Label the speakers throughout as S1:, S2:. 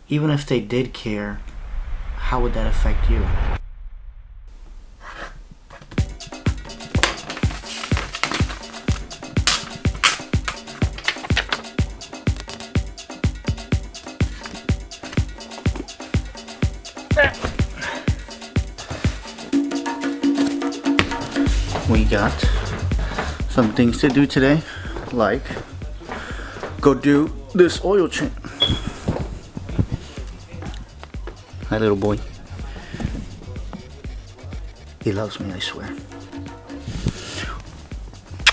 S1: even if they did care, how would that affect you? We got some things to do today, like go do this oil change. Hi, little boy. He loves me, I swear.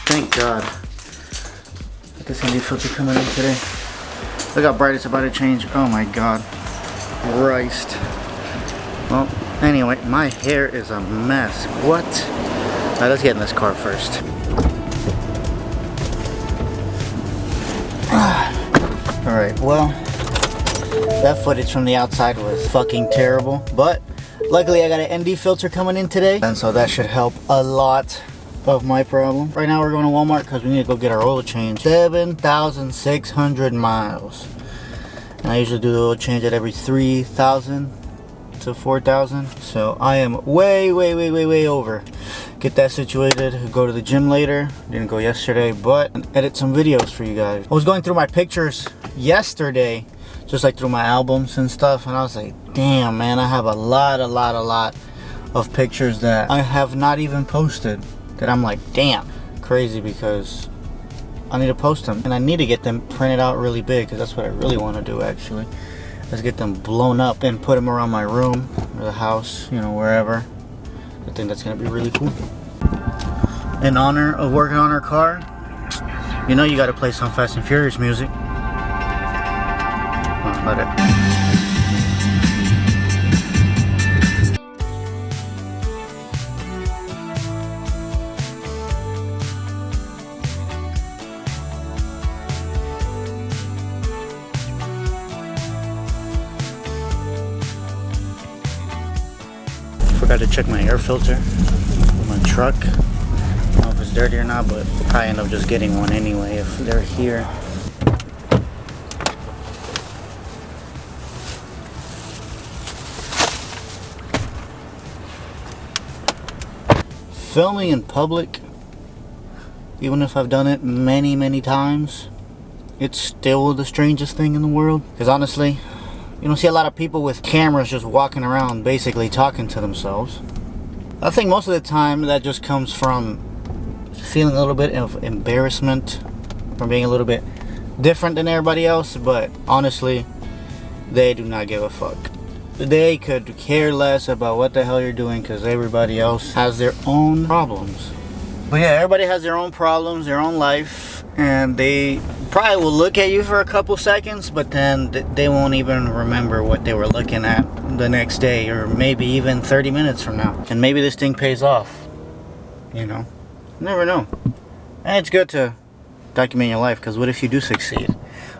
S1: Thank God. Got this ND filter coming in today. Look how bright it's about to change. Oh my God. Christ. Well, anyway, my hair is a mess. What? Alright, let's get in this car first. Alright, well, that footage from the outside was fucking terrible, but luckily I got an ND filter coming in today, and so that should help a lot of my problem. Right now we're going to Walmart because we need to go get our oil change. 7,600 miles. And I usually do the oil change at every 3,000 to 4,000. So I am way over. Get that situated, go to the gym later. Didn't go yesterday, but edit some videos for you guys. I was going through my pictures yesterday, just like through my albums and stuff, and I was like, damn man, I have a lot of pictures that I have not even posted, that I'm like, damn, crazy, because I need to post them and I need to get them printed out really big, because that's what I really want to do actually. Let's get them blown up and put them around my room or the house, you know, wherever. I think that's gonna be really cool. In honor of working on our car, you know you gotta play some Fast and Furious music. Let it. Forgot to check my air filter for my truck. I don't know if it's dirty or not, but I'll probably end up just getting one anyway if they're here. Filming in public, even if I've done it many times, it's still the strangest thing in the world. Because honestly, you don't see a lot of people with cameras just walking around basically talking to themselves. I think most of the time that just comes from feeling a little bit of embarrassment from being a little bit different than everybody else, but honestly, they do not give a fuck. They could care less about what the hell you're doing because everybody else has their own problems. But yeah, everybody has their own problems, their own life, and they probably will look at you for a couple seconds, but then they won't even remember what they were looking at the next day, or maybe even 30 minutes from now. And maybe this thing pays off, you know? You never know. And it's good to document your life, because what if you do succeed?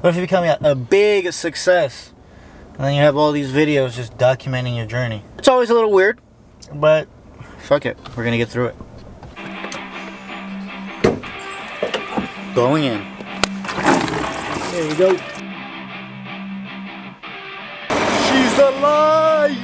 S1: What if you become a big success? And then you have all these videos just documenting your journey. It's always a little weird, but fuck it. We're gonna get through it. Going in. There you go. She's alive!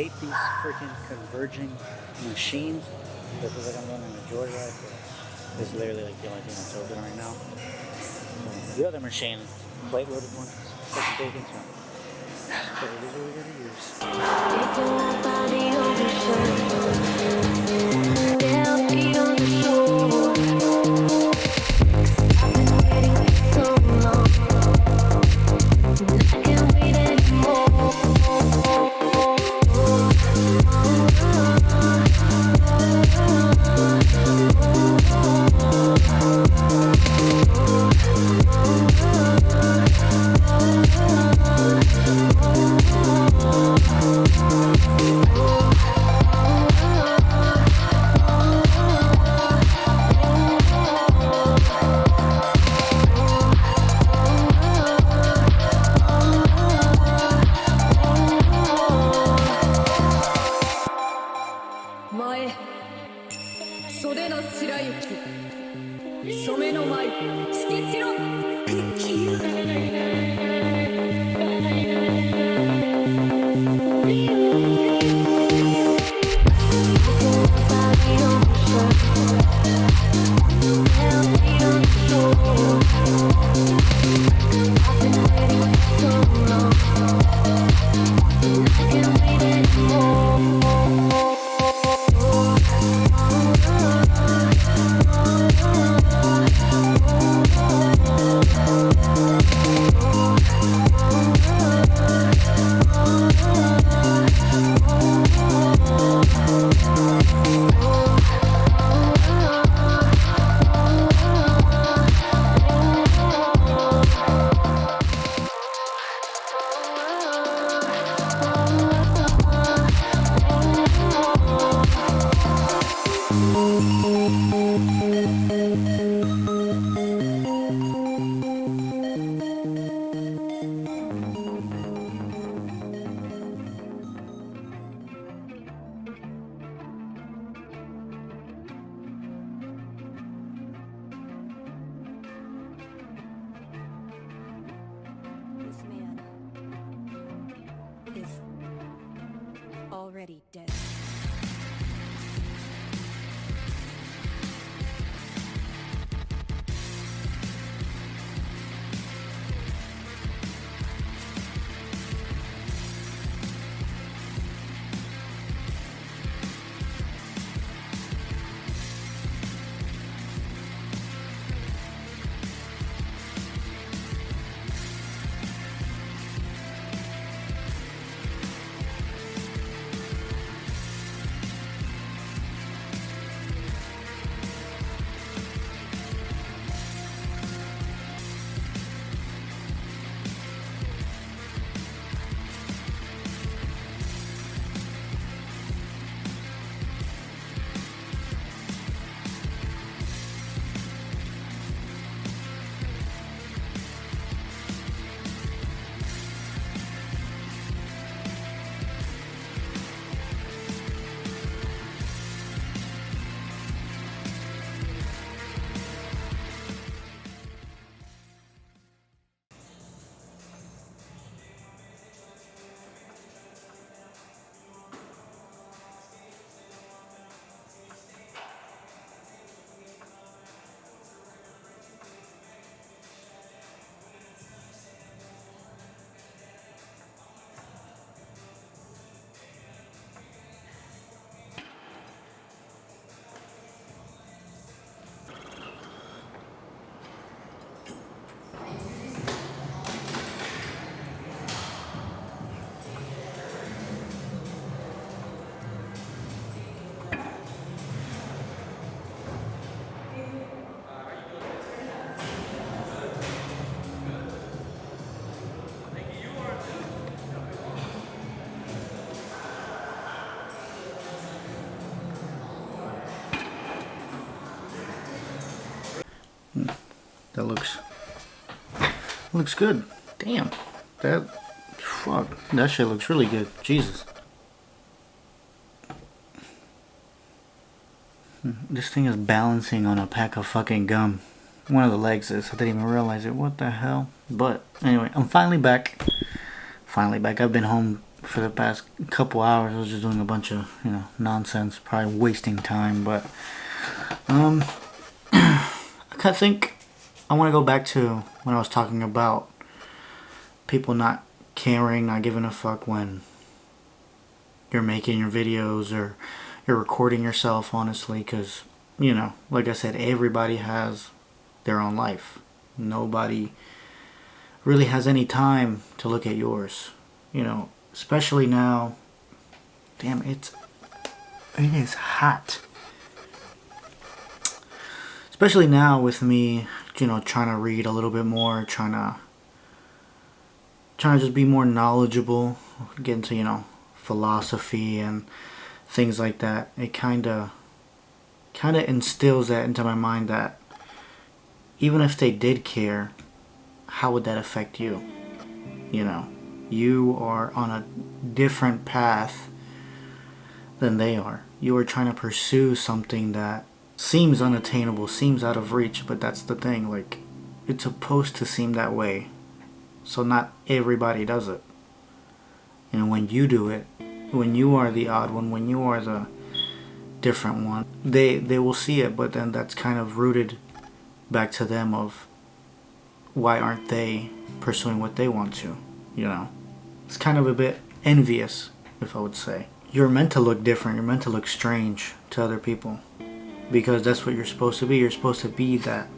S1: hate these freaking converging machines. This is like I'm going on a joyride, but this is literally like the only thing that's open right now. The other machine, plate loaded one, freaking taken, so but it is what we gotta use.
S2: Already dead.
S1: That looks good. Damn. That shit looks really good. Jesus. This thing is balancing on a pack of fucking gum. One of the legs is. I didn't even realize it. What the hell? But anyway, I'm finally back. I've been home for the past couple hours I was just doing a bunch of, you know, nonsense, probably wasting time, but I kind of think I want to go back to when I was talking about people not caring, not giving a fuck when you're making your videos or you're recording yourself, honestly, because, you know, like I said, everybody has their own life. Nobody really has any time to look at yours, you know, especially now. Damn, it is hot. Especially now with me, you know, trying to read a little bit more, trying to just be more knowledgeable, get into, you know, philosophy and things like that. It kind of instills that into my mind that even if they did care, how would that affect you? You know, you are on a different path than they are. You are trying to pursue something that seems unattainable, seems out of reach, but that's the thing, like, it's supposed to seem that way. So not everybody does it. And when you do it, when you are the odd one, when you are the different one, they will see it, but then that's kind of rooted back to them of why aren't they pursuing what they want to, you know? It's kind of a bit envious, if I would say. You're meant to look different, you're meant to look strange to other people, because that's what you're supposed to be. You're supposed to be that.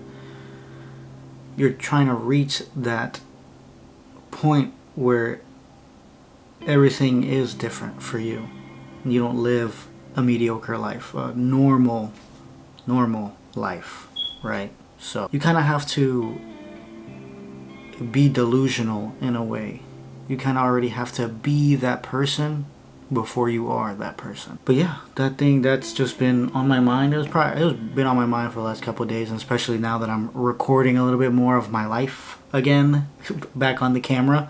S1: You're trying to reach that point where everything is different for you. You don't live a mediocre life, a normal life, right? So you kind of have to be delusional in a way. You kind of already have to be that person before you are that person. But yeah, that's just been on my mind. It was been on my mind for the last couple of days, and especially now that I'm recording a little bit more of my life again, back on the camera.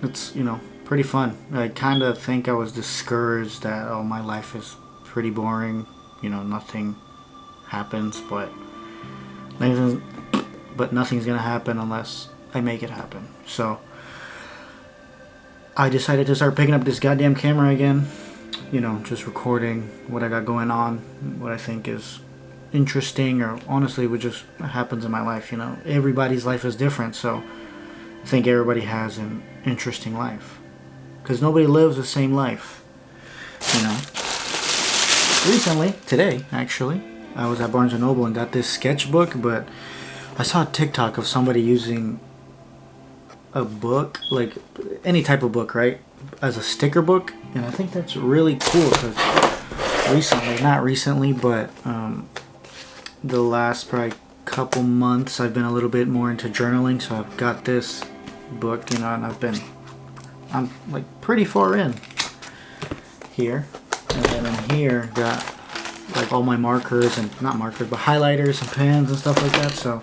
S1: It's, you know, pretty fun. I kind of think I was discouraged that, oh, my life is pretty boring, you know, nothing happens, but nothing's gonna happen unless I make it happen. So I decided to start picking up this goddamn camera again, you know, just recording what I got going on, what I think is interesting, or honestly what just happens in my life. You know, everybody's life is different, so I think everybody has an interesting life, because nobody lives the same life, you know. Recently, today actually, I was at Barnes & Noble and got this sketchbook, but I saw a TikTok of somebody using a book, like any type of book, right, as a sticker book, and I think that's really cool, because not recently, but the last probably couple months I've been a little bit more into journaling, so I've got this book, you know, and I'm like pretty far in here, and then in here got like all my markers, and not markers but highlighters and pens and stuff like that. So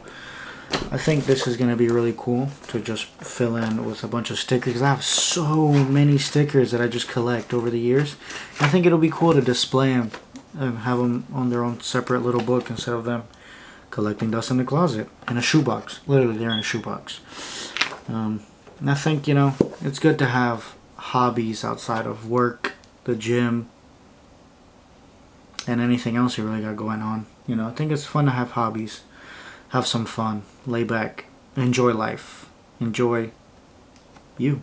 S1: I think this is going to be really cool to just fill in with a bunch of stickers, because I have so many stickers that I just collect over the years. I think it'll be cool to display them and have them on their own separate little book, instead of them collecting dust in the closet in a shoebox. Literally, they're in a shoebox. And I think, you know, it's good to have hobbies outside of work, the gym, and anything else you really got going on. You know, I think it's fun to have hobbies. Have some fun, lay back, enjoy life, enjoy you.